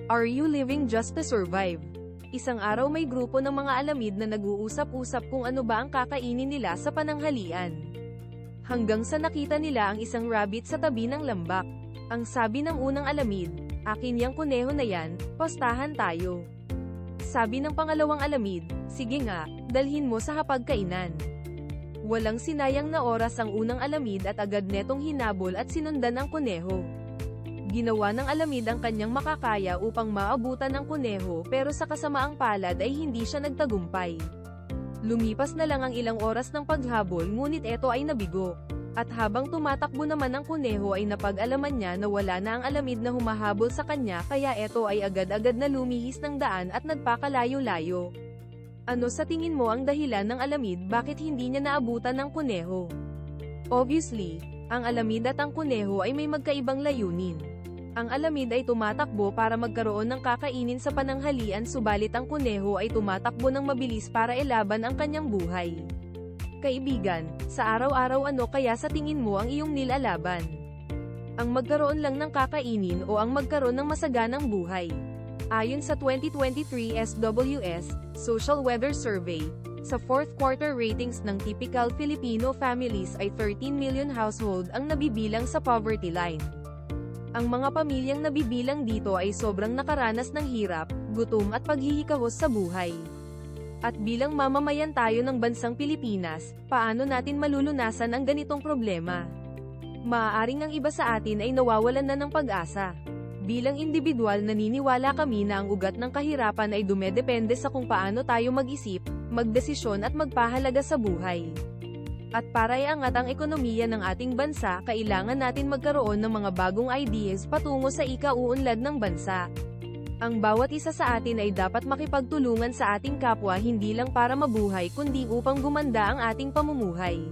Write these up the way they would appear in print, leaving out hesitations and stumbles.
Are you living just to survive? Isang araw may grupo ng mga alamid na nag-uusap-usap kung ano ba ang kakainin nila sa pananghalian. Hanggang sa nakita nila ang isang rabbit sa tabi ng lambak. Ang sabi ng unang alamid, "Akin yang kuneho na yan, pastahan tayo." Sabi ng pangalawang alamid, "Sige nga, dalhin mo sa hapagkainan." Walang sinayang na oras ang unang alamid at agad netong hinabol at sinundan ang kuneho. Ginawa ng alamid ang kanyang makakaya upang maabutan ang kuneho pero sa kasamaang palad ay hindi siya nagtagumpay. Lumipas na lang ang ilang oras ng paghabol ngunit ito ay nabigo. At habang tumatakbo naman ang kuneho ay napag-alaman niya na wala na ang alamid na humahabol sa kanya kaya ito ay agad-agad na lumihis ng daan at nagpakalayo-layo. Ano sa tingin mo ang dahilan ng alamid bakit hindi niya naabutan ng kuneho? Obviously, ang alamid at ang kuneho ay may magkaibang layunin. Ang alamid ay tumatakbo para magkaroon ng kakainin sa pananghalian subalit ang kuneho ay tumatakbo ng mabilis para ilaban ang kanyang buhay. Kaibigan, sa araw-araw ano kaya sa tingin mo ang iyong nilalaban? Ang magkaroon lang ng kakainin o ang magkaroon ng masaganang buhay? Ayon sa 2023 SWS Social Weather Survey, sa fourth quarter ratings ng typical Filipino families ay 13 million household ang nabibilang sa poverty line. Ang mga pamilyang nabibilang dito ay sobrang nakaranas ng hirap, gutom at paghihikahos sa buhay. At bilang mamamayan tayo ng bansang Pilipinas, paano natin malulunasan ang ganitong problema? Maaaring ang iba sa atin ay nawawalan na ng pag-asa. Bilang individual naniniwala kami na ang ugat ng kahirapan ay dumedepende sa kung paano tayo mag-isip, magdesisyon at magpahalaga sa buhay. At para iangat ang ekonomiya ng ating bansa, kailangan natin magkaroon ng mga bagong ideas patungo sa ikauunlad ng bansa. Ang bawat isa sa atin ay dapat makipagtulungan sa ating kapwa hindi lang para mabuhay kundi upang gumanda ang ating pamumuhay.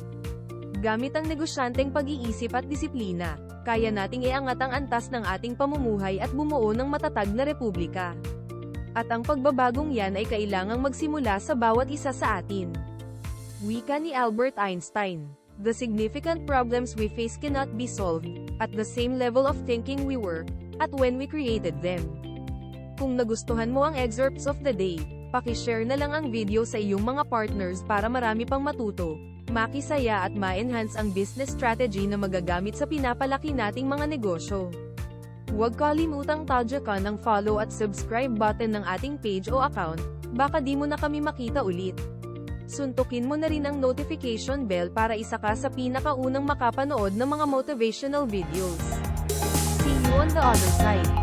Gamit ang negosyanteng pag-iisip at disiplina, kaya nating iangat ang antas ng ating pamumuhay at bumuo ng matatag na republika. At ang pagbabagong yan ay kailangang magsimula sa bawat isa sa atin. Wika ni Albert Einstein, "The significant problems we face cannot be solved at the same level of thinking we were at when we created them." Kung nagustuhan mo ang excerpts of the day, paki-share na lang ang video sa iyong mga partners para marami pang matuto, makisaya at ma-enhance ang business strategy na magagamit sa pinapalaki nating mga negosyo. Huwag kalimutang tadyakan ang follow at subscribe button ng ating page o account, baka di mo na kami makita ulit. Suntukin mo na rin ang notification bell para isa ka sa pinakaunang makapanood ng mga motivational videos. See you on the other side.